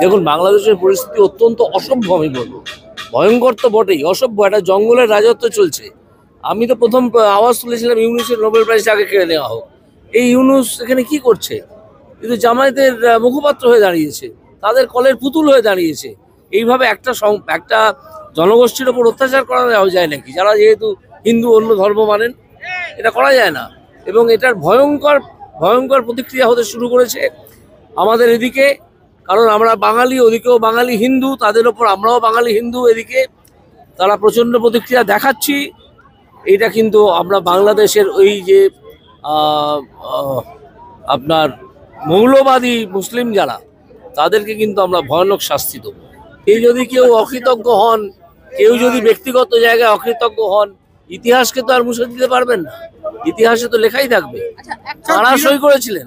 দেখুন, বাংলাদেশের পরিস্থিতি অত্যন্ত অসভ্য, আমি বলবো। ভয়ঙ্কর তো বটেই, অসভ্য। একটা জঙ্গলের রাজত্ব চলছে। আমি তো প্রথম আওয়াজ তুলেছিলাম ইউনুসের নোবেল প্রাইজ আগে কেড়ে নেওয়া হোক। এই ইউনুস এখানে কি করছে? কিন্তু জামায়াতের মুখপাত্র হয়ে দাঁড়িয়েছে, তাদের কলের পুতুল হয়ে দাঁড়িয়েছে। এইভাবে একটা জনগোষ্ঠীর ওপর অত্যাচার করা যায় নাকি? যারা যেহেতু হিন্দু, অন্য ধর্ম মানেন, এটা করা যায় না। এবং এটার ভয়ঙ্কর ভয়ঙ্কর প্রতিক্রিয়া হতে শুরু করেছে আমাদের এদিকে। কারণ আমরা বাঙালি, ওদিকেও বাঙালি হিন্দু, তাদের ওপর আমরাও বাঙালি হিন্দু, এদিকে তারা প্রচণ্ড প্রতিক্রিয়া দেখাচ্ছি। এটা কিন্তু আমরা বাংলাদেশের ওই যে আপনার মৌলবাদী মুসলিম যারা, তাদেরকে কিন্তু আমরা ভয়ানক শাস্তি দেবো। এই যদি কেউ অকৃতজ্ঞ হন, কেউ যদি ব্যক্তিগত জায়গায় অকৃতজ্ঞ হন, ইতিহাসকে তো আর মুছে দিতে পারবেন না। ইতিহাসে তো লেখাই থাকবে। কারা সই করেছিলেন?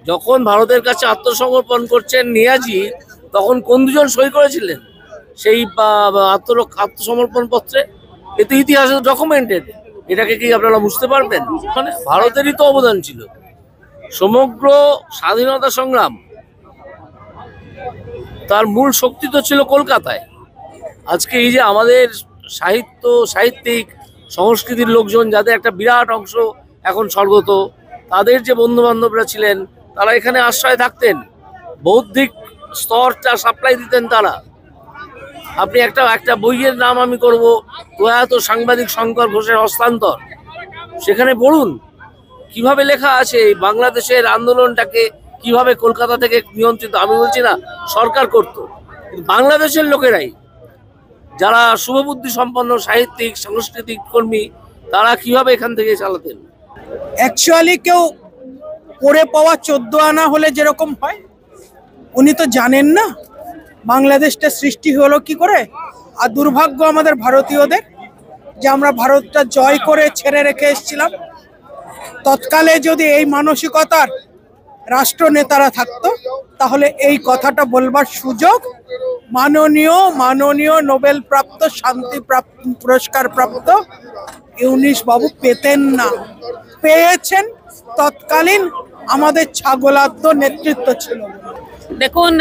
যখন ভারতের কাছে আত্মসমর্পণ করছেন নিয়াজি, তখন কোন দুজন সই করেছিলেন সেই আত্মসমর্পণ পত্রে? এ তো ইতিহাসে ডকুমেন্টেড। এটাকে কি আপনারা বুঝতে পারবেন? মানে ভারতেরই তো অবদান ছিল। সমগ্র স্বাধীনতা সংগ্রাম, তার মূল শক্তি তো ছিল কলকাতায়। আজকে এই যে আমাদের সাহিত্যিক সংস্কৃতির লোকজন, যাদের একটা বিরাট অংশ এখন স্বর্গত, তাদের যে বন্ধু বান্ধবরা ছিলেন, তারা এখানে আশ্রয় থাকতেন, বৌদ্ধিক স্তরটা সাপ্লাই দিতেন তারা। আপনি একটা বইয়ের নাম আমি করব, প্রয়াত সাংবাদিক শঙ্কর ঘোষের হস্তান্তর, সেখানে পড়ুন কিভাবে লেখা আছে বাংলাদেশের আন্দোলনটাকে কিভাবে কলকাতা থেকে নিয়ন্ত্রিত, আমি বলছি না সরকার করত, বাংলাদেশের লোকেরাই, যারা শুভবুদ্ধি সম্পন্ন সাহিত্যিক সাংস্কৃতিক কর্মী, তারা কিভাবে এখান থেকে চালাতেন। অ্যাকচুয়ালি কেউ পড়ে পাওয়া 14 আনা হলে যেরকম হয়, উনি তো জানেন না বাংলাদেশটা সৃষ্টি হলো কি করে। আর দুর্ভাগ্য আমাদের ভারতীয়দের যে আমরা ভারতটা জয় করে ছেড়ে রেখে এসেছিলাম। তৎকালে যদি এই মানসিকতার রাষ্ট্রনেতারা থাকতো, তাহলে এই কথাটা বলবার সুযোগ মাননীয় নোবেল প্রাপ্ত শান্তি পুরস্কার প্রাপ্ত ইউনুস বাবু পেতেন না। পেয়েছেন তৎকালীন আমাদের ছাগলাদ্য নেতৃত্ব ছিল। দেখুন,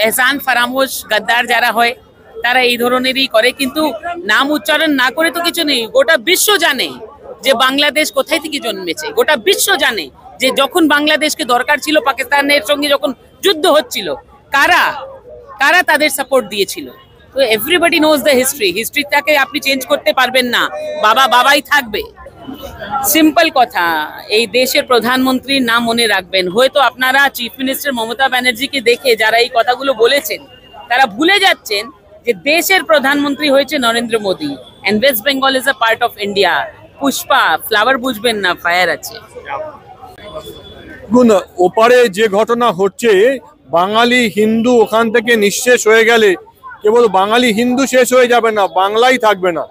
এহসান ফারামোশ গদ্দার যারা হয় তারা এই ধরনেরই করে, কিন্তু নাম উচ্চারণ না করে তো কিছু নেই। গোটা বিশ্ব জানে যে বাংলাদেশ কোথায় থেকে জন্মেছে। গোটা বিশ্ব জানে যে যখন বাংলাদেশকে দরকার ছিল, পাকিস্তানের সঙ্গে যখন যুদ্ধ হচ্ছিল, কারা কারা তাদের সাপোর্ট দিয়েছিল। তো এভরিবডি নোজ দ্য হিস্ট্রিটাকে আপনি চেঞ্জ করতে পারবেন না। বাবাই থাকবে। সিম্পল কথা, এই দেশের প্রধানমন্ত্রীর নাম মনে রাখবেন। হয়তো আপনারা চিফ মিনিস্টার মমতা ব্যানার্জিকে দেখে যারা এই কথাগুলো বলেছেন, তারা ভুলে যাচ্ছেন যে দেশের প্রধানমন্ত্রী হয়েছে Narendra Modi, and West Bengal is a part of India. Pushpa, flower বুঝবেন না, ফায়ার আছে। ওপারে যে ঘটনা হচ্ছে, বাঙালি হিন্দু ওখান থেকে নিঃশেষ হয়ে গেলে কেবল বাঙালি হিন্দু শেষ হয়ে যাবে না, বাংলাই থাকবে না।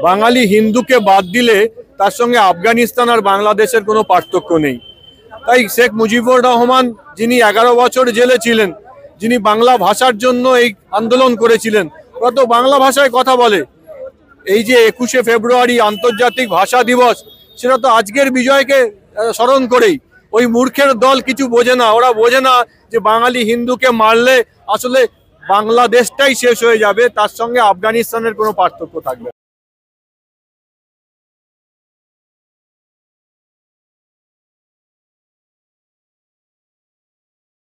বাঙালি হিন্দুকে বাদ দিলে তার সঙ্গে আফগানিস্তান আর বাংলাদেশের কোনো পার্থক্য নেই। তাই শেখ মুজিবুর রহমান, যিনি 11 বছর জেলে ছিলেন, যিনি বাংলা ভাষার জন্য এই আন্দোলন করেছিলেন, ওরা তো বাংলা ভাষায় কথা বলে। এই যে 21শে ফেব্রুয়ারি আন্তর্জাতিক ভাষা দিবস, সেটা তো আজকের বিজয়কে স্মরণ করেই। ওই মূর্খের দল কিছু বোঝে না। ওরা বোঝে না যে বাঙালি হিন্দুকে মারলে আসলে বাংলাদেশটাই শেষ হয়ে যাবে, তার সঙ্গে আফগানিস্তানের কোনো পার্থক্য থাকবে।